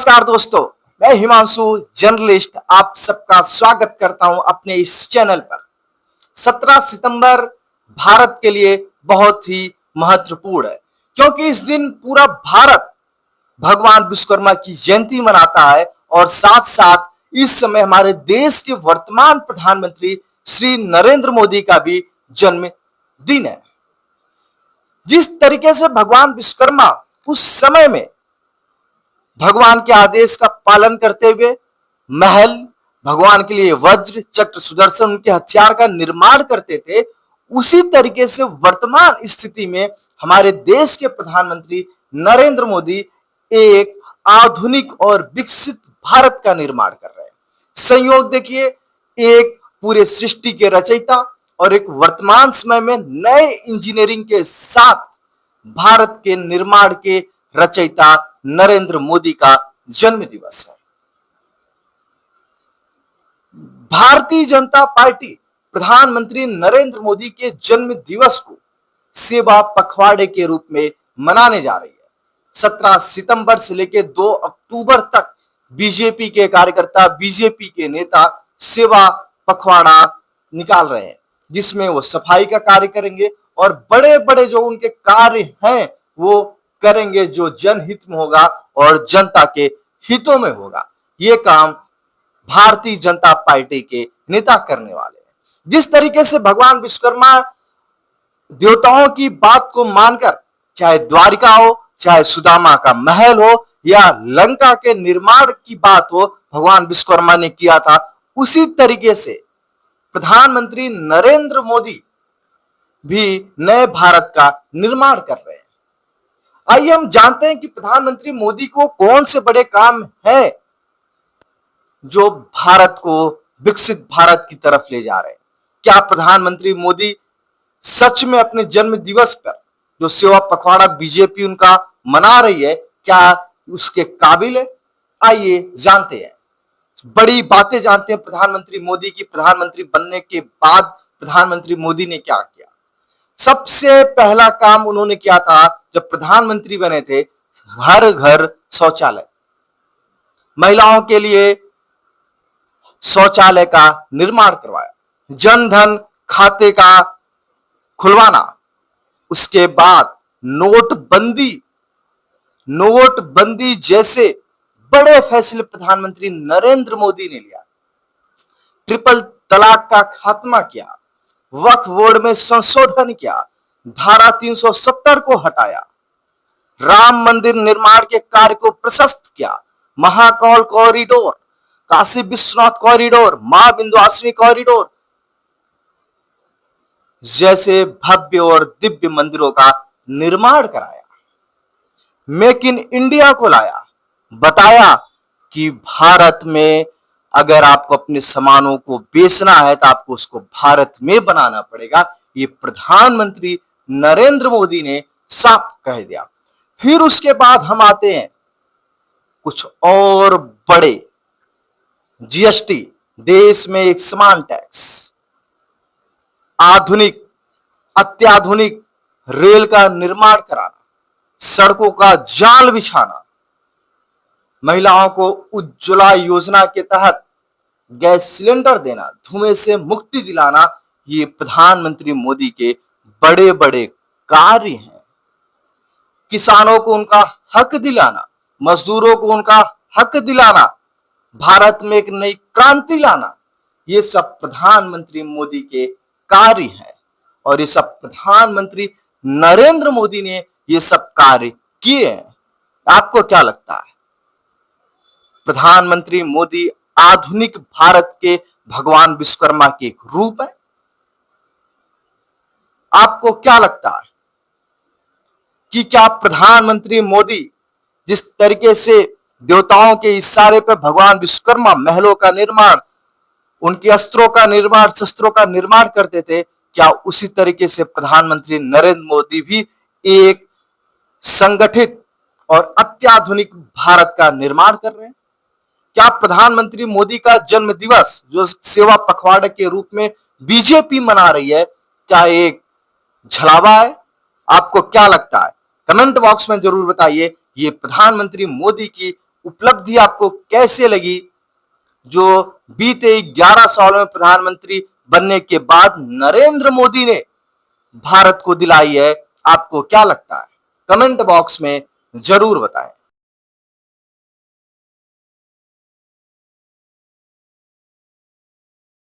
नमस्कार दोस्तों, मैं हिमांशु जर्नलिस्ट आप सबका स्वागत करता हूं अपने इस चैनल पर। 17 सितंबर भारत के लिए बहुत ही महत्वपूर्ण है क्योंकि इस दिन पूरा भारत भगवान विश्वकर्मा की जयंती मनाता है और साथ साथ इस समय हमारे देश के वर्तमान प्रधानमंत्री श्री नरेंद्र मोदी का भी जन्म दिन है। जिस तरीके से भगवान विश्वकर्मा उस समय में भगवान के आदेश का पालन करते हुए महल, भगवान के लिए वज्र, चक्र, सुदर्शन, उनके हथियार का निर्माण करते थे, उसी तरीके से वर्तमान स्थिति में हमारे देश के प्रधानमंत्री नरेंद्र मोदी एक आधुनिक और विकसित भारत का निर्माण कर रहे हैं। संयोग देखिए, एक पूरे सृष्टि के रचयिता और एक वर्तमान समय में नए इंजीनियरिंग के साथ भारत के निर्माण के रचयिता नरेंद्र मोदी का जन्म दिवस है। भारतीय जनता पार्टी प्रधानमंत्री नरेंद्र मोदी के जन्म दिवस को सेवा पखवाड़े के रूप में मनाने जा रही है। 17 सितंबर से लेकर 2 अक्टूबर तक बीजेपी के कार्यकर्ता, बीजेपी के नेता सेवा पखवाड़ा निकाल रहे हैं, जिसमें वो सफाई का कार्य करेंगे और बड़े बड़े जो उनके कार्य हैं वो करेंगे जो जनहित में होगा और जनता के हितों में होगा। ये काम भारतीय जनता पार्टी के नेता करने वाले हैं। जिस तरीके से भगवान विश्वकर्मा देवताओं की बात को मानकर, चाहे द्वारिका हो, चाहे सुदामा का महल हो या लंका के निर्माण की बात हो, भगवान विश्वकर्मा ने किया था, उसी तरीके से प्रधानमंत्री नरेंद्र मोदी भी नए भारत का निर्माण कर रहे हैं। आइए हम जानते हैं कि प्रधानमंत्री मोदी को कौन से बड़े काम है जो भारत को विकसित भारत की तरफ ले जा रहे हैं। क्या प्रधानमंत्री मोदी सच में अपने जन्म दिवस पर जो सेवा पखवाड़ा बीजेपी उनका मना रही है, क्या उसके काबिल है? आइए जानते हैं, बड़ी बातें जानते हैं प्रधानमंत्री मोदी की। प्रधानमंत्री बनने के बाद प्रधानमंत्री मोदी ने क्या किया? सबसे पहला काम उन्होंने किया था जब प्रधानमंत्री बने थे, हर घर शौचालय, महिलाओं के लिए शौचालय का निर्माण करवाया, जनधन खाते का खुलवाना, उसके बाद नोटबंदी जैसे बड़े फैसले प्रधानमंत्री नरेंद्र मोदी ने लिया। ट्रिपल तलाक का खात्मा किया, वक्फ बोर्ड में संशोधन किया, धारा 370 को हटाया, राम मंदिर निर्माण के कार्य को प्रशस्त किया, महाकाल कॉरिडोर, काशी विश्वनाथ कॉरिडोर, मां विंध्यवासिनी कॉरिडोर जैसे भव्य और दिव्य मंदिरों का निर्माण कराया, मेक इन इंडिया को लाया, बताया कि भारत में अगर आपको अपने सामानों को बेचना है तो आपको उसको भारत में बनाना पड़ेगा। ये प्रधानमंत्री नरेंद्र मोदी ने साफ कह दिया। फिर उसके बाद हम आते हैं कुछ और बड़े, जीएसटी, देश में एक समान टैक्स, आधुनिक अत्याधुनिक रेल का निर्माण कराना, सड़कों का जाल बिछाना, महिलाओं को उज्ज्वला योजना के तहत गैस सिलेंडर देना, धुएं से मुक्ति दिलाना, ये प्रधानमंत्री मोदी के बड़े बड़े कार्य हैं। किसानों को उनका हक दिलाना, मजदूरों को उनका हक दिलाना, भारत में एक नई क्रांति लाना, ये सब प्रधानमंत्री मोदी के कार्य हैं और ये सब प्रधानमंत्री नरेंद्र मोदी ने ये सब कार्य किए हैं। आपको क्या लगता है, प्रधानमंत्री मोदी आधुनिक भारत के भगवान विश्वकर्मा के एक रूप है? आपको क्या लगता है कि क्या प्रधानमंत्री मोदी जिस तरीके से देवताओं के इशारे पर भगवान विश्वकर्मा महलों का निर्माण, उनके अस्त्रों का निर्माण, शस्त्रों का निर्माण करते थे, क्या उसी तरीके से प्रधानमंत्री नरेंद्र मोदी भी एक संगठित और अत्याधुनिक भारत का निर्माण कर रहे हैं? क्या प्रधानमंत्री मोदी का जन्म दिवस जो सेवा पखवाड़े के रूप में बीजेपी मना रही है, क्या एक छलावा है? आपको क्या लगता है? कमेंट बॉक्स में जरूर बताइए। ये प्रधानमंत्री मोदी की उपलब्धि आपको कैसे लगी जो बीते 11 सालों में प्रधानमंत्री बनने के बाद नरेंद्र मोदी ने भारत को दिलाई है? आपको क्या लगता है? कमेंट बॉक्स में जरूर बताएं।